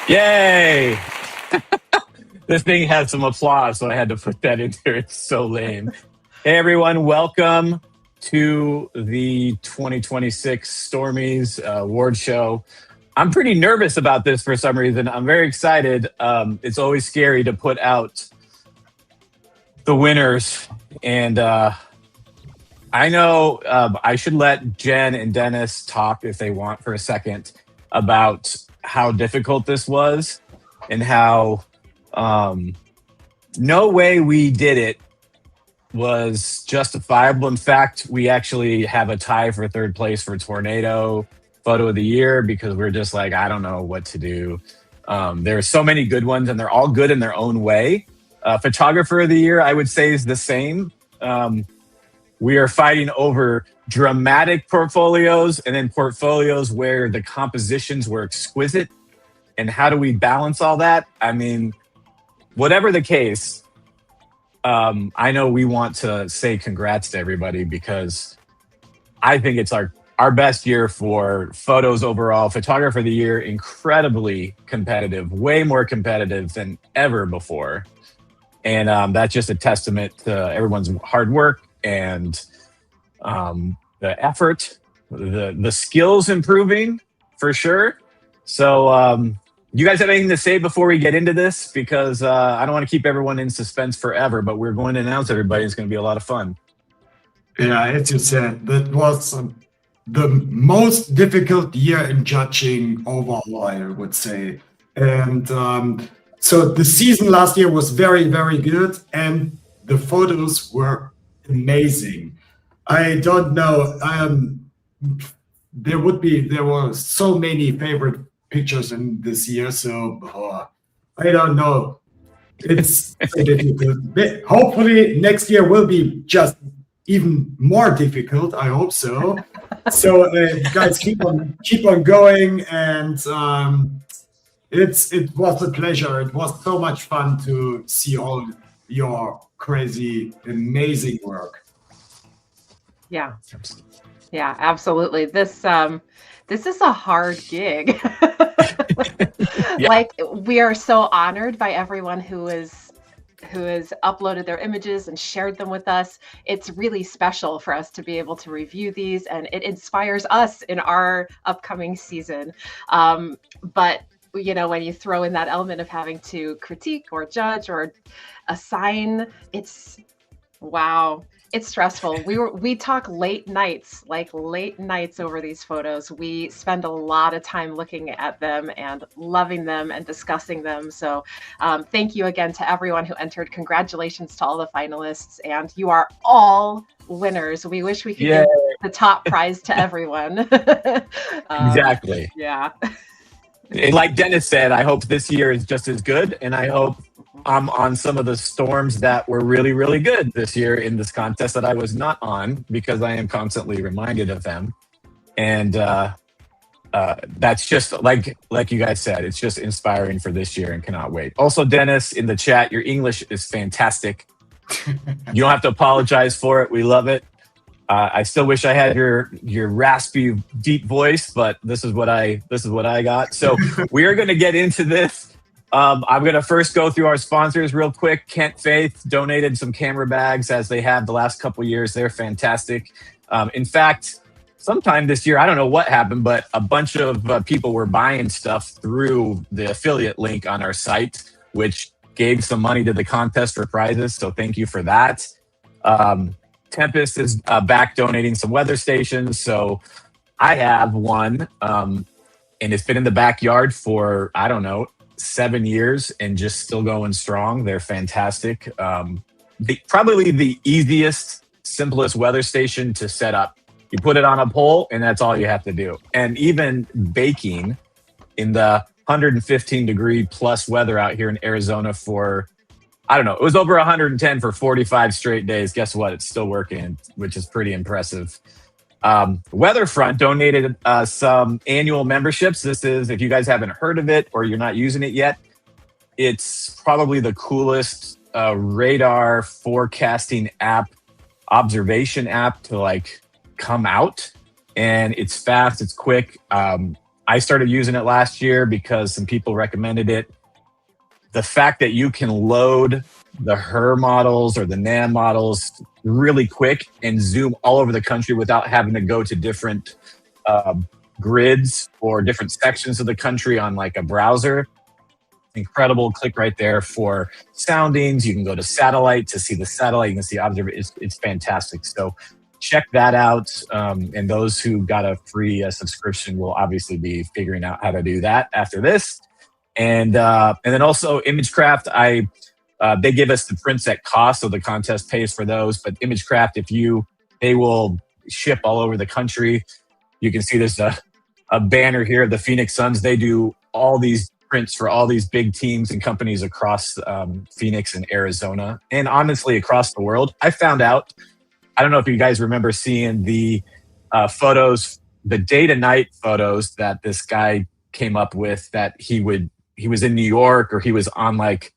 Yay! This thing has some applause, so I had to put that in there. It's so lame. Hey, everyone. Welcome to the 2026 Stormys award show. I'm pretty nervous about this for some reason. I'm very excited. It's always scary to put out the winners. And I know I should let Jen and Dennis talk if they want for a second about how difficult this was and how no way we did it was justifiable. In fact, we actually have a tie for third place for Tornado Photo of the Year because we're just like, I don't know what to do. There are so many good ones and they're all good in their own way. Photographer of the Year, I would say, is the same. We are fighting over dramatic portfolios and then portfolios where the compositions were exquisite. And how do we balance all that? I mean, whatever the case, I know we want to say congrats to everybody because I think it's our best year for photos overall. Photographer of the Year, incredibly competitive, way more competitive than ever before. And that's just a testament to everyone's hard work and the effort, the skills improving for sure. So you guys have anything to say before we get into this? Because I don't want to keep everyone in suspense forever, but we're going to announce everybody. It's going to be a lot of fun. Yeah, as you said, that was the most difficult year in judging overall, I would say. And so the season last year was very, very good, and the photos were amazing. I don't know. There were so many favorite pictures in this year, so I don't know. It's so difficult. But hopefully next year will be just even more difficult. I hope so. So guys, keep on going, and it was a pleasure. It was so much fun to see all your crazy, amazing work. Yeah, absolutely. This is a hard gig. Yeah. Like, we are so honored by everyone who has uploaded their images and shared them with us. It's really special for us to be able to review these, and it inspires us in our upcoming season. But you know, when you throw in that element of having to critique or judge or assign, it's wow. It's stressful. We talk late nights over these photos. We spend a lot of time looking at them and loving them and discussing them. So thank you again to everyone who entered. Congratulations to all the finalists, and you are all winners. We wish we could give the top prize to everyone. Exactly. Yeah. And like Dennis said, I hope this year is just as good, and I hope I'm on some of the storms that were really, really good this year in this contest that I was not on because I am constantly reminded of them. And that's just like you guys said, it's just inspiring for this year and cannot wait. Also, Dennis, in the chat, your English is fantastic. You don't have to apologize for it. We love it. I still wish I had your raspy, deep voice, but this is what I got. So we are going to get into this. I'm going to first go through our sponsors real quick. Kent Faith donated some camera bags as they have the last couple years. They're fantastic. In fact, sometime this year, I don't know what happened, but a bunch of people were buying stuff through the affiliate link on our site, which gave some money to the contest for prizes. So thank you for that. Tempest is back donating some weather stations. So I have one, and it's been in the backyard for, I don't know, 7 years and just still going strong. They're fantastic. Probably the easiest, simplest weather station to set up. You put it on a pole and that's all you have to do. And even baking in the 115 degree plus weather out here in Arizona for, I don't know, it was over 110 for 45 straight days. Guess what? It's still working, which is pretty impressive. Weatherfront donated some annual memberships. This is, if you guys haven't heard of it or you're not using it yet, it's probably the coolest radar forecasting app, observation app to like come out. And it's fast, it's quick. I started using it last year because some people recommended it. The fact that you can load the HER models or the NAM models really quick and zoom all over the country without having to go to different grids or different sections of the country on like a browser. Incredible. Click right there for soundings. You can go to satellite to see the satellite. You can see observe. It's fantastic. So check that out. And those who got a free subscription will obviously be figuring out how to do that after this. And then also ImageCraft. They give us the prints at cost, so the contest pays for those. But ImageCraft, they will ship all over the country. You can see there's a banner here of the Phoenix Suns. They do all these prints for all these big teams and companies across Phoenix and Arizona, and honestly across the world. I found out, I don't know if you guys remember seeing the photos, the day to night photos that this guy came up with, that he was in New York or he was on like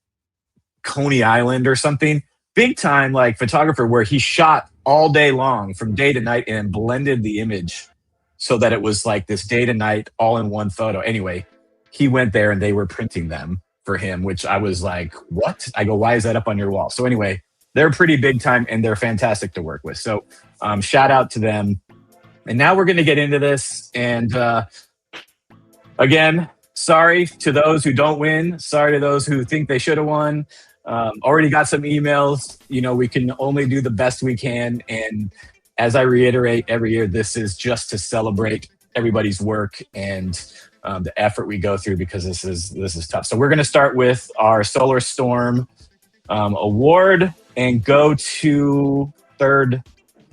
Coney Island or something. Big time like photographer, where he shot all day long from day to night and blended the image so that it was like this day to night all in one photo. Anyway, he went there and they were printing them for him, which I was like, what? I go, why is that up on your wall? So anyway, they're pretty big time and they're fantastic to work with. So shout out to them. And now we're going to get into this. And again, sorry to those who don't win. Sorry to those who think they should have won. Already got some emails. We can only do the best we can. And as I reiterate every year, this is just to celebrate everybody's work and the effort we go through, because this is tough. So we're going to start with our Solar Storm award and go to third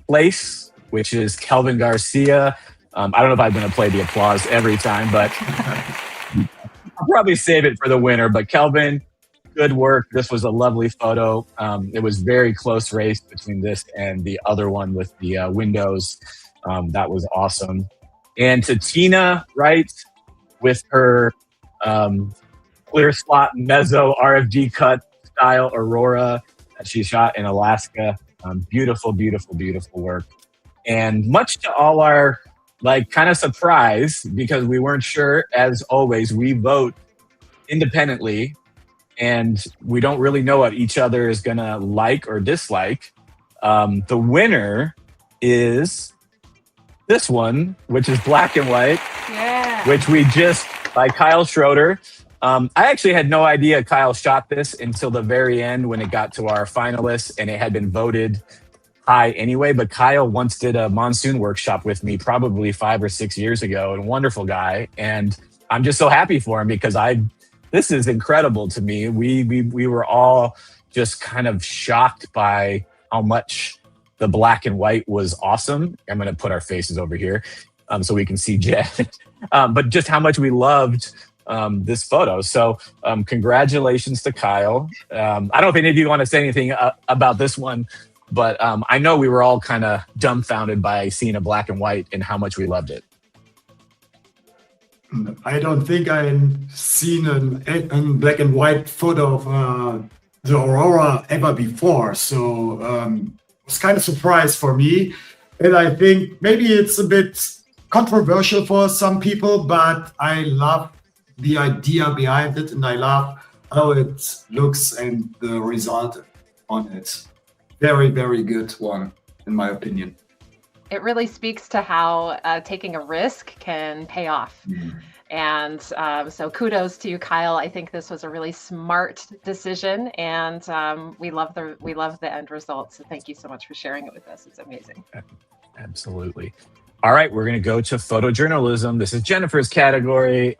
place, which is Kelvin Garcia. I don't know if I'm going to play the applause every time, but I'll probably save it for the winner. But Kelvin, good work. This was a lovely photo. It was very close race between this and the other one with the windows. That was awesome. And to Tina Wright with her clear slot mezzo RFG cut style Aurora that she shot in Alaska. Beautiful, beautiful, beautiful work. And much to all our kind of surprise, because we weren't sure, as always, we vote independently and we don't really know what each other is going to like or dislike. The winner is this one, which is black and white, which we just, by Kyle Schroeder. I actually had no idea Kyle shot this until the very end when it got to our finalists, and it had been voted high anyway. But Kyle once did a monsoon workshop with me probably 5 or 6 years ago, and a wonderful guy. And I'm just so happy for him, because this is incredible to me. We were all just kind of shocked by how much the black and white was awesome. I'm going to put our faces over here so we can see Jen. But just how much we loved this photo. So congratulations to Kyle. I don't know if any of you want to say anything about this one, but I know we were all kind of dumbfounded by seeing a black and white and how much we loved it. I don't think I've seen a black and white photo of the Aurora ever before. So it's kind of surprise for me. And I think maybe it's a bit controversial for some people, but I love the idea behind it, and I love how it looks and the result on it. Very, very good one, in my opinion. It really speaks to how taking a risk can pay off. Mm-hmm. And so kudos to you, Kyle. I think this was a really smart decision, and we love the end result. So thank you so much for sharing it with us. It's amazing. Absolutely. All right, we're going to go to photojournalism. This is Jennifer's category.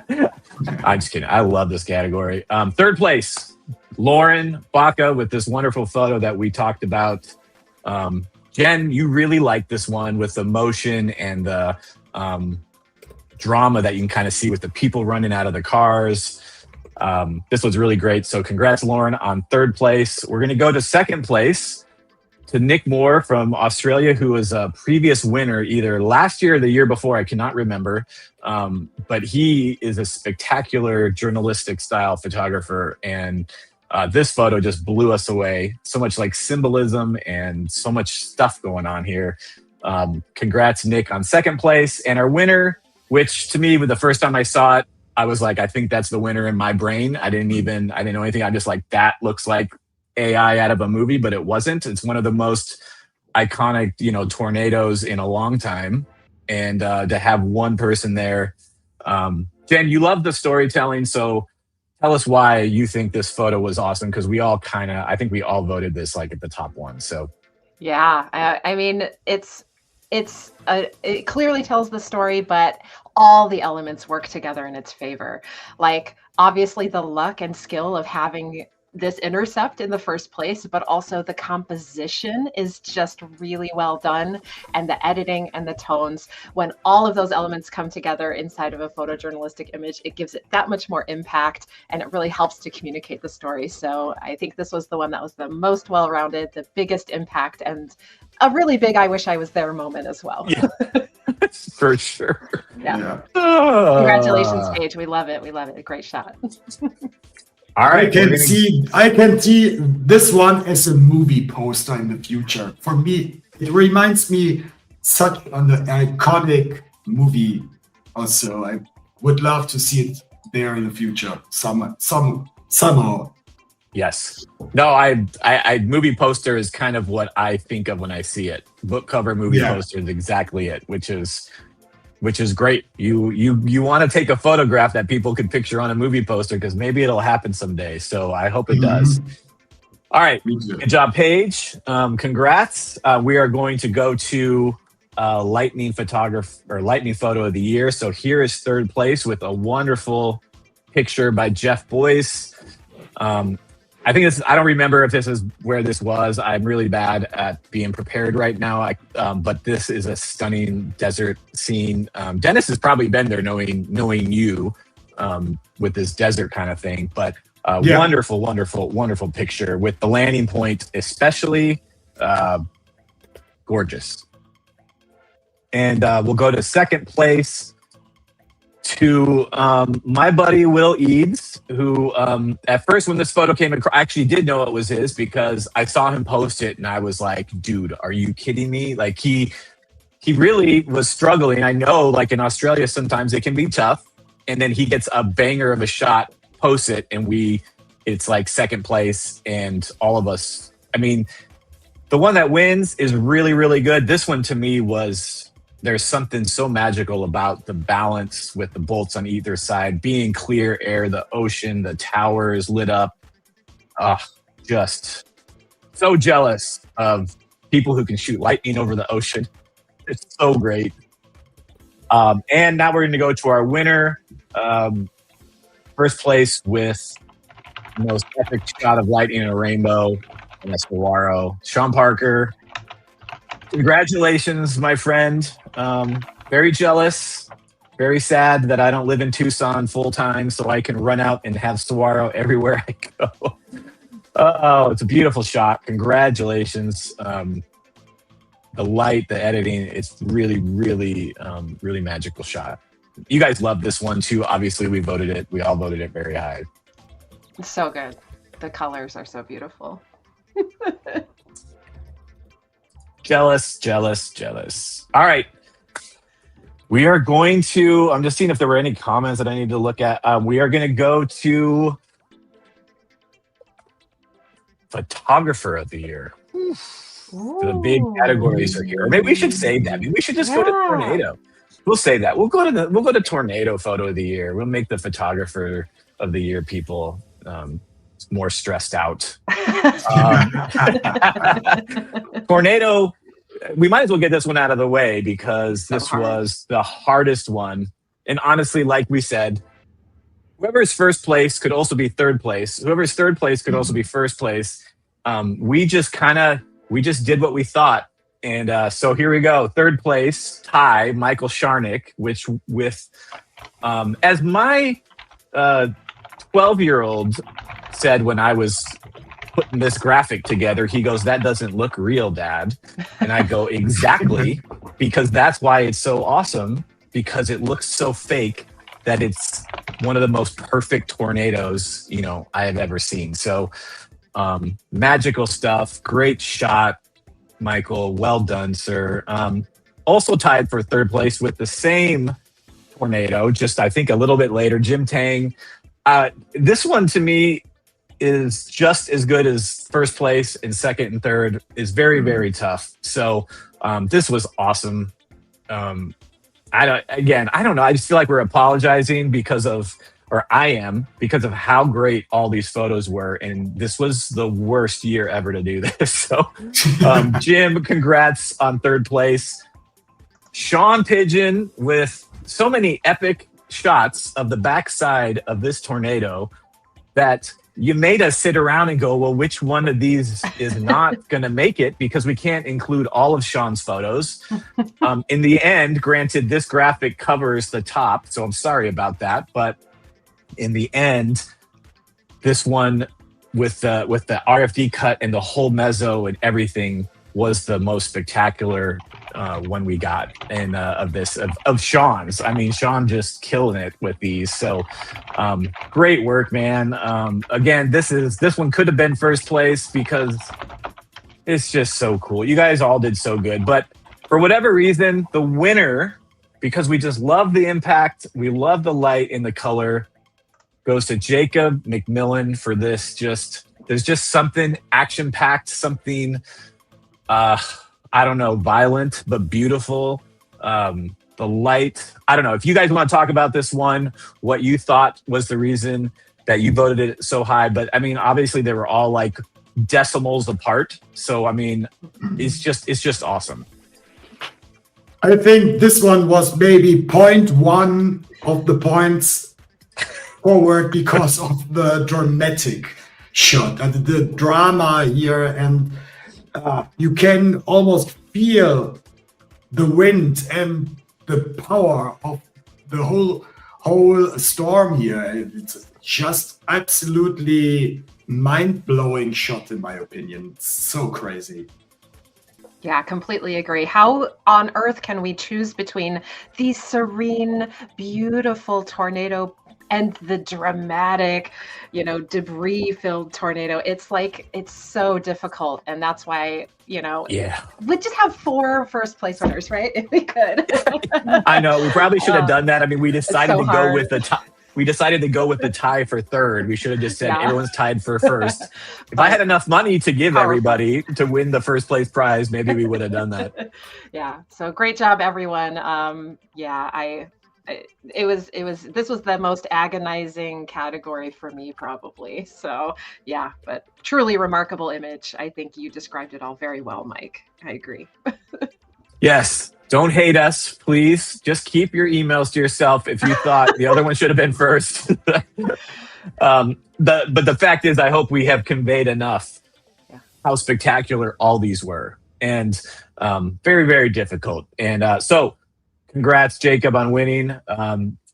I'm just kidding. I love this category. Third place, Lauren Baca with this wonderful photo that we talked about. Jen, you really like this one with the motion and the drama that you can kind of see with the people running out of the cars. This was really great. So congrats, Lauren, on third place. We're going to go to second place to Nick Moore from Australia, who was a previous winner either last year or the year before. I cannot remember. But he is a spectacular journalistic style photographer. And this photo just blew us away. So much symbolism and so much stuff going on here. Congrats, Nick, on second place. And our winner which to me, the first time I saw it, I was like, I think that's the winner in my brain. I didn't know anything. I just like, that looks like AI out of a movie, but it wasn't. It's one of the most iconic, tornadoes in a long time. And to have one person there. Jen, you love the storytelling. So tell us why you think this photo was awesome. Cause I think we all voted this like at the top one. So. Yeah. I mean, it clearly tells the story, but all the elements work together in its favor. Like, obviously the luck and skill of having this intercept in the first place, but also the composition is just really well done, and the editing and the tones. When all of those elements come together inside of a photojournalistic image, it gives it that much more impact, and it really helps to communicate the story. So I think this was the one that was the most well-rounded, the biggest impact, and a really big I wish I was there moment as well. Yeah. For sure. Yeah. Congratulations, Paige. We love it. We love it. Great shot. All right. I can see this one as a movie poster in the future. For me, it reminds me such an iconic movie. Also, I would love to see it there in the future somehow. Yes. No, I movie poster is kind of what I think of when I see it. Book cover movie poster is exactly it, which is great. You want to take a photograph that people could picture on a movie poster, because maybe it'll happen someday. So I hope it does. All right. Good job, Paige. Congrats. We are going to go to lightning photo of the year. So here is third place with a wonderful picture by Jeff Boyce. I think I don't remember if this is where this was. I'm really bad at being prepared right now. But this is a stunning desert scene. Dennis has probably been there knowing you with this desert kind of thing. But wonderful, wonderful, wonderful picture with the landing point, especially gorgeous. And we'll go to second place to my buddy Will Eads, who at first when this photo came across, I actually did know it was his because I saw him post it and I was like, dude, are you kidding me? Like he really was struggling. I know like in Australia sometimes it can be tough, and then he gets a banger of a shot, posts it, and it's like second place, and all of us, I mean, the one that wins is really, really good. This one to me there's something so magical about the balance with the bolts on either side, being clear air, the ocean, the towers lit up. Just so jealous of people who can shoot lightning over the ocean. It's so great. And now we're going to go to our winner. First place with the most epic shot of lightning in a rainbow, and that's Saguaro. Sean Parker, congratulations, my friend. Very jealous, very sad that I don't live in Tucson full time, so I can run out and have saguaro everywhere I go. It's a beautiful shot. Congratulations. The light, the editing, it's really, really, really magical shot. You guys love this one too. Obviously, we all voted it very high. It's so good. The colors are so beautiful. Jealous. All right. We are going to, I'm just seeing if there were any comments that I need to look at. We are going to go to photographer of the year. The big categories are here. Or maybe we should save that. Maybe we should just go to tornado. We'll save that. We'll go to tornado photo of the year. We'll make the photographer of the year people more stressed out. Tornado. We might as well get this one out of the way because this was the hardest one. And honestly, like we said, whoever's first place could also be third place. Whoever's third place could also be first place. We just did what we thought. And so here we go. Third place, tie, Michael Sharnick, which with, as my 12-year-old said when I was putting this graphic together, he goes, "That doesn't look real, Dad." And I go, exactly, because that's why it's so awesome, because it looks so fake that it's one of the most perfect tornadoes, I have ever seen. So magical stuff. Great shot, Michael. Well done, sir. Also tied for third place with the same tornado, just I think a little bit later. Jim Tang. This one to me is just as good as first place, and second and third is very, very tough. So this was awesome. I don't know. I just feel like we're apologizing because of how great all these photos were. And this was the worst year ever to do this. So Jim, congrats on third place. Sean Pigeon with so many epic shots of the backside of this tornado that you made us sit around and go, well, which one of these is not going to make it, because we can't include all of Sean's photos. In the end, granted, this graphic covers the top, so I'm sorry about that. But in the end, this one with the RFD cut and the whole mezzo and everything was the most spectacular one we got, and of Sean's. I mean, Sean just killing it with these. So great work, man. Again, this one could have been first place because it's just so cool. You guys all did so good, but for whatever reason, the winner, because we just love the impact, we love the light and the color, goes to Jacob McMillan for this. There's just something action-packed, something I don't know, violent but beautiful. The light. I don't know if you guys want to talk about this one, what you thought was the reason that you voted it so high. But I mean, obviously they were all like decimals apart. So I mean, it's just awesome. I think this one was maybe 0.1 of the points forward because of the dramatic shot and the drama here, and you can almost feel the wind and the power of the whole storm here. It's just absolutely mind-blowing shot, in my opinion. It's so crazy. Yeah, completely agree. How on earth can we choose between the serene, beautiful tornado and the dramatic, debris-filled tornado? It's so difficult, and that's why, we just have 4 first place winners, right? If we could. I know we probably should have done that. I mean, we decided to go with the tie. We decided to go with the tie for third. We should have just said everyone's tied for first. If I had enough money to give everybody to win the first place prize, maybe we would have done that. Yeah. So great job, everyone. This was the most agonizing category for me, probably. So yeah, but truly remarkable image. I think you described it all very well, Mike. I agree. Yes. Don't hate us, please. Just keep your emails to yourself if you thought the other one should have been first. But the fact is, I hope we have conveyed enough how spectacular all these were, and very, very difficult. And so congrats, Jacob, on winning.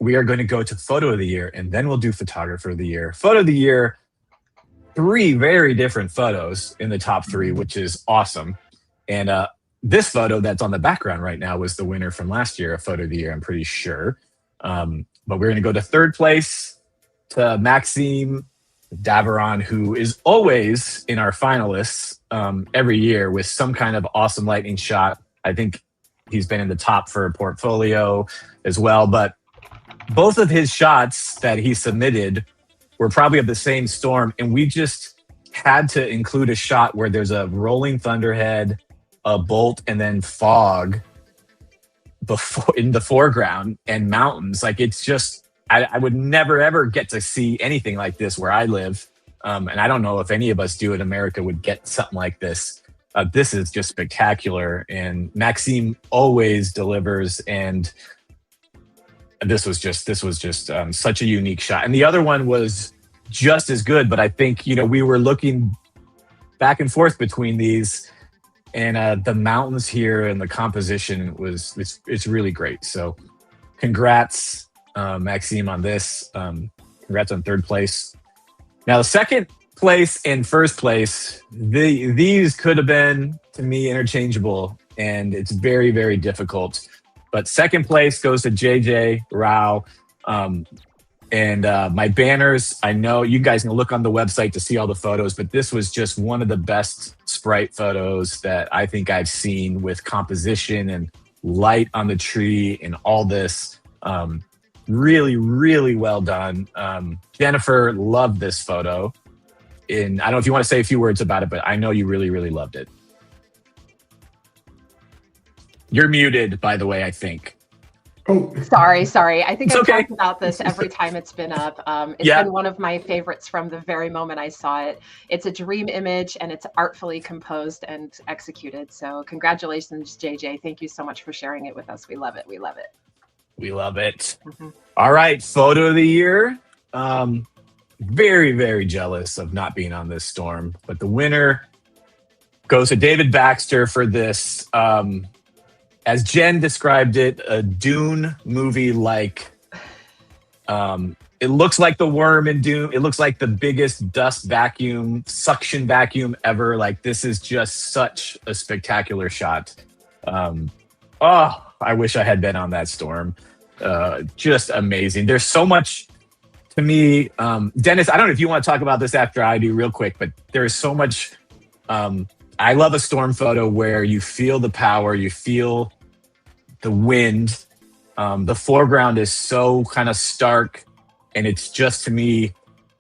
We are going to go to photo of the year, and then we'll do photographer of the year. Photo of the year, 3 very different photos in the top 3, which is awesome. And this photo that's on the background right now was the winner from last year, a photo of the year, I'm pretty sure. But we're going to go to third place to Maxime Daveron, who is always in our finalists every year with some kind of awesome lightning shot. I think he's been in the top for a portfolio as well. But both of his shots that he submitted were probably of the same storm. And we just had to include a shot where there's a rolling thunderhead, a bolt, and then fog in the foreground and mountains. Like, it's just, I would never ever get to see anything like this where I live. And I don't know if any of us do in America would get something like this. This is just spectacular, and Maxime always delivers. And this was just such a unique shot. And the other one was just as good, but I think, we were looking back and forth between these. And the mountains here and the composition it's really great. So congrats, Maxime, on this. Congrats on third place. Now, the second place and first place, these could have been, to me, interchangeable, and it's very, very difficult. But second place goes to JJ Rao. And my banners, I know you guys can look on the website to see all the photos, but this was just one of the best sprite photos that I think I've seen, with composition and light on the tree and all this. really, really well done. Jennifer loved this photo. I don't know if you want to say a few words about it, but I know you really, really loved it. You're muted, by the way, I think. Oh, Sorry. I think It's I've okay. talked about this every time it's been up. It's Yeah. been one of my favorites from the very moment I saw it. It's a dream image and it's artfully composed and executed. So congratulations, JJ. Thank you so much for sharing it with us. We love it. We love it. We love it. Mm-hmm. All right, photo of the year. Very, very jealous of not being on this storm, but the winner goes to David Baxter for this. As Jen described it, a Dune movie like. It looks like the worm in Dune. It looks like the biggest dust vacuum, suction vacuum ever. Like, this is just such a spectacular shot. I wish I had been on that storm. Just amazing. There's so much to me. Dennis, I don't know if you want to talk about this after I do real quick, but there is so much. I love a storm photo where you feel the power, you feel the wind. The foreground is so kind of stark, and it's just, to me,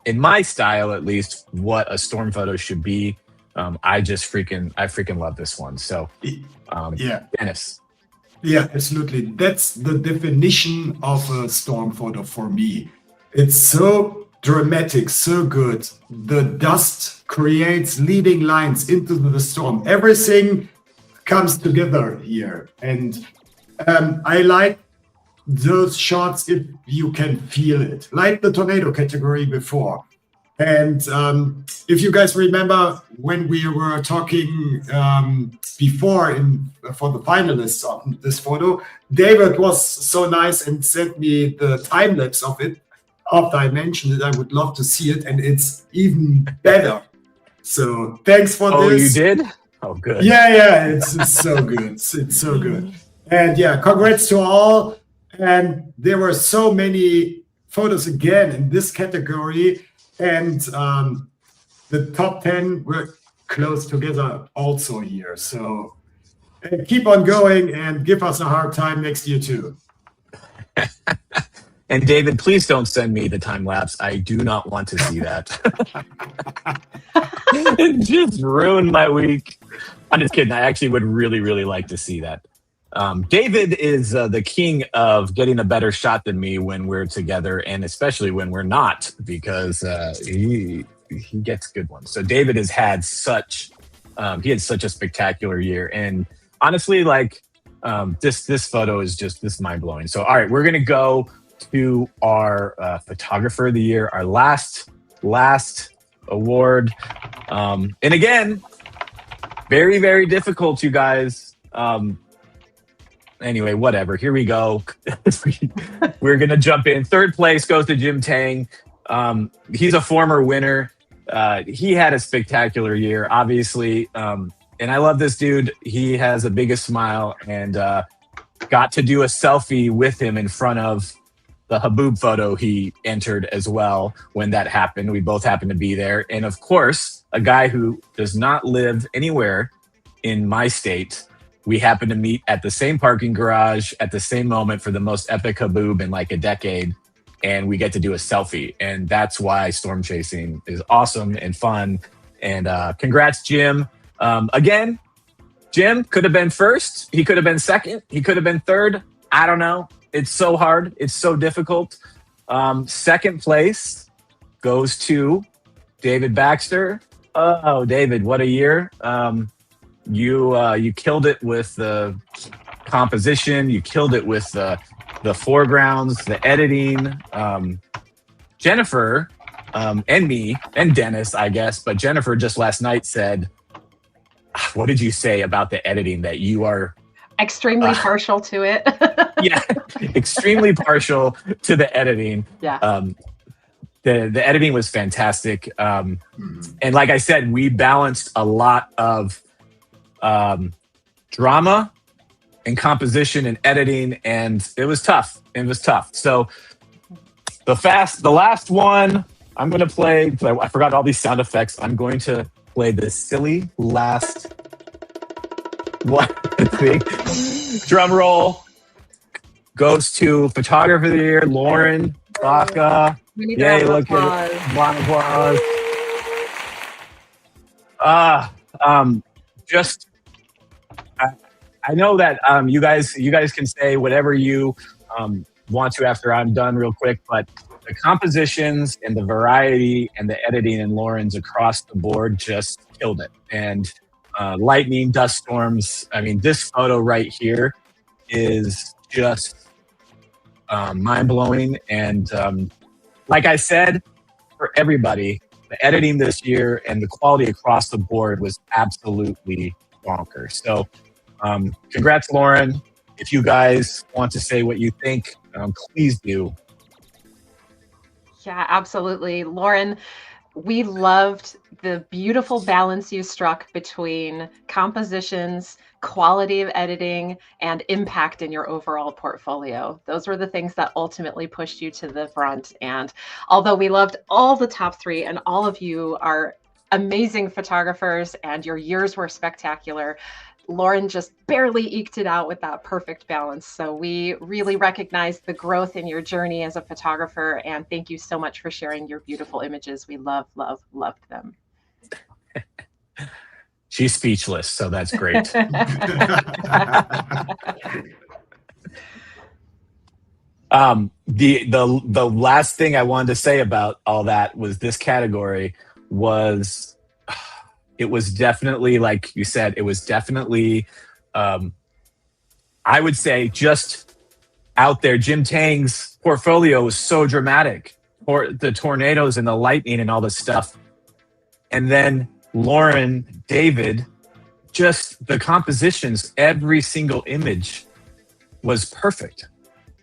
in my style at least, what a storm photo should be. I freaking love this one. So, yeah. Dennis. Yeah, absolutely. That's the definition of a storm photo for me. It's so dramatic, so good. The dust creates leading lines into the storm. Everything comes together here. And I like those shots if you can feel it, like the tornado category before. And if you guys remember when we were talking before for the finalists on this photo, David was so nice and sent me the time lapse of it. After I mentioned it, I would love to see it, and it's even better. So thanks for this. Oh, you did? Oh, good. Yeah, it's so good. It's so good. And yeah, congrats to all. And there were so many photos again in this category. And the top 10 were close together also here. So keep on going and give us a hard time next year too. And David, please don't send me the time lapse. I do not want to see that. It just ruined my week. I'm just kidding. I actually would really, really like to see that. David is the king of getting a better shot than me when we're together, and especially when we're not, because he gets good ones. So David has had such a spectacular year, and honestly, like this photo is just mind blowing. So all right, we're gonna go to our photographer of the year, our last award, and again, very, very difficult, you guys. Anyway, whatever. Here we go. We're going to jump in. Third place goes to Jim Tang. He's a former winner. He had a spectacular year, obviously. And I love this dude. He has the biggest smile, and got to do a selfie with him in front of the Haboob photo he entered as well when that happened. We both happened to be there. And of course, a guy who does not live anywhere in my state, we happened to meet at the same parking garage at the same moment for the most epic Haboob in like a decade. And we get to do a selfie. And that's why storm chasing is awesome and fun. And congrats, Jim. Again, Jim could have been first. He could have been second. He could have been third. I don't know. It's so hard. It's so difficult. Second place goes to David Baxter. Oh, David, what a year. You killed it with the composition. You killed it with the foregrounds, the editing. Jennifer and me and Dennis, I guess, but Jennifer just last night said, what did you say about the editing, that you are extremely partial to it? Yeah, extremely partial to the editing. Yeah. The editing was fantastic. And like I said, we balanced a lot of drama and composition and editing, and it was tough. So the last one I'm going to play, I forgot all these sound effects. I'm going to play the silly last one thing. Drum roll. goes to photographer of the year, Lauren Baca. We need Yay, to look have at applause. it. Round of applause. Just I know that you guys can say whatever you want to after I'm done real quick, but the compositions and the variety and the editing in Lauren's across the board just killed it. And lightning, dust storms. I mean, this photo right here is just mind blowing. And like I said, for everybody, the editing this year and the quality across the board was absolutely bonkers. So congrats, Lauren. If you guys want to say what you think, please do. Yeah, absolutely. Lauren, we loved the beautiful balance you struck between compositions, quality of editing, and impact in your overall portfolio. Those were the things that ultimately pushed you to the front. And although we loved all the top three and all of you are amazing photographers and your years were spectacular, Lauren just barely eked it out with that perfect balance. So we really recognize the growth in your journey as a photographer. And thank you so much for sharing your beautiful images. We loved them. She's speechless, so that's great. The last thing I wanted to say about all that was this category was it was definitely, like you said, it was definitely I would say just out there. Jim Tang's portfolio was so dramatic, or the tornadoes and the lightning and all this stuff. And then Lauren, David, just the compositions, every single image was perfect.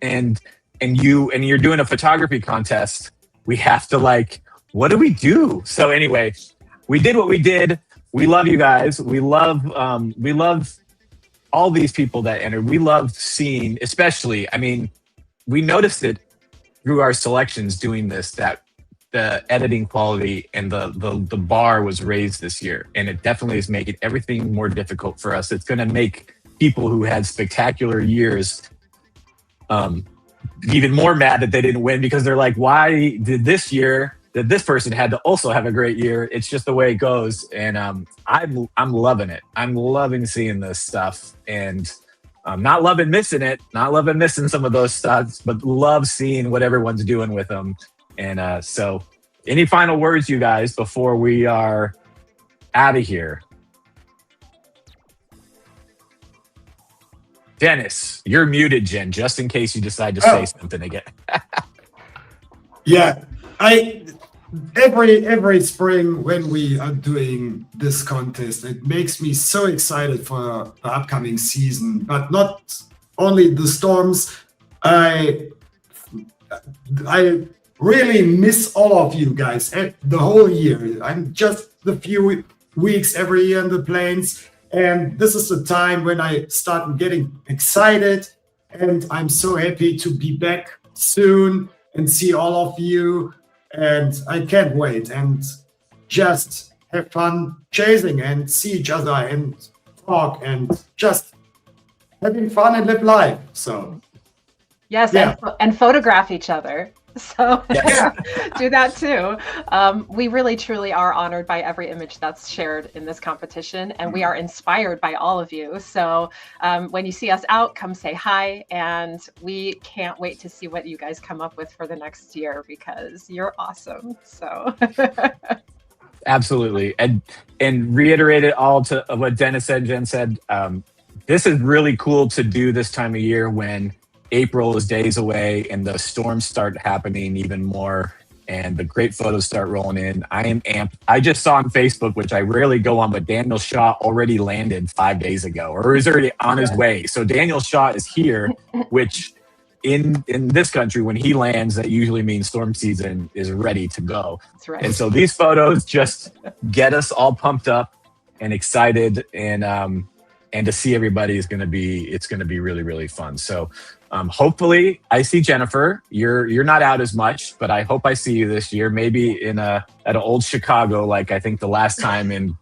And you're doing a photography contest. We have to, like, what do we do? So anyway, we did what we did. We love you guys. We love all these people that entered. We love seeing, especially, I mean, we noticed it through our selections doing this, that the editing quality and the bar was raised this year. And it definitely is making everything more difficult for us. It's going to make people who had spectacular years even more mad that they didn't win, because they're like, why did this year that this person had to also have a great year? It's just the way it goes. And I'm loving it. I'm loving seeing this stuff, and not loving missing it, not loving missing some of those stuff, but love seeing what everyone's doing with them. And so any final words, you guys, before we are out of here? Dennis, you're muted, Jen, just in case you decide to say something again. Yeah, every spring when we are doing this contest, it makes me so excited for the upcoming season. But not only the storms, I really miss all of you guys the whole year. I'm just the few weeks every year in the plains. And this is the time when I start getting excited, and I'm so happy to be back soon and see all of you. And I can't wait, and just have fun chasing and see each other and talk and just having fun and live life. So yes, yeah. and photograph each other. So Yes. do that too. We really truly are honored by every image that's shared in this competition, and we are inspired by all of you. So when you see us out, come say hi, and we can't wait to see what you guys come up with for the next year, because you're awesome. So Absolutely. And reiterate it all to what Dennis said, Jen said. This is really cool to do this time of year when April is days away and the storms start happening even more and the great photos start rolling in. I am amped. I just saw on Facebook, which I rarely go on, but Daniel Shaw already landed 5 days ago, or is already on his way. So Daniel Shaw is here, which in this country, when he lands, that usually means storm season is ready to go. that's right. And so these photos just get us all pumped up and excited, and to see everybody is going to be really, really fun. So hopefully I see Jennifer. You're not out as much, but I hope I see you this year, maybe at an old Chicago, like I think the last time in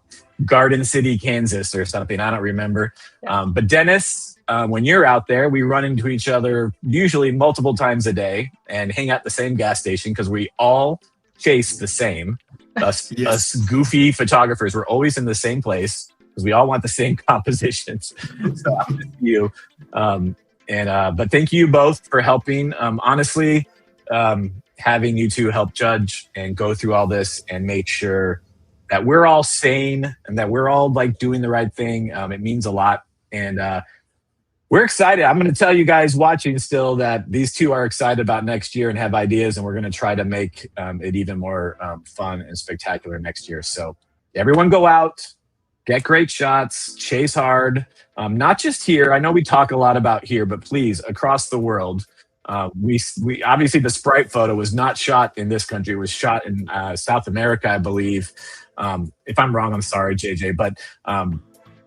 Garden City, Kansas or something. I don't remember. Yeah. But Dennis, when you're out there, we run into each other usually multiple times a day and hang out at the same gas station because we all chase the same. Us goofy photographers, we're always in the same place because we all want the same compositions. So I'm with you. But thank you both for helping. Honestly, having you two help judge and go through all this and make sure that we're all sane and that we're all like doing the right thing. It means a lot. And we're excited. I'm going to tell you guys watching still that these two are excited about next year and have ideas, and we're going to try to make it even more fun and spectacular next year. So everyone go out, get great shots, chase hard. Not just here. I know we talk a lot about here, but please, across the world. We obviously the Sprite photo was not shot in this country. It was shot in South America, I believe. If I'm wrong, I'm sorry, JJ. But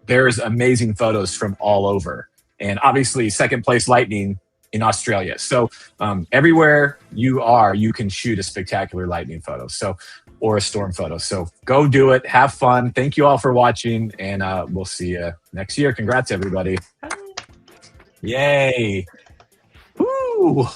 there's amazing photos from all over. And obviously second place lightning in Australia. So everywhere you are, you can shoot a spectacular lightning photo. So, or a storm photo. So go do it. Have fun. Thank you all for watching. And we'll see you next year. Congrats, everybody. Yay. Woo.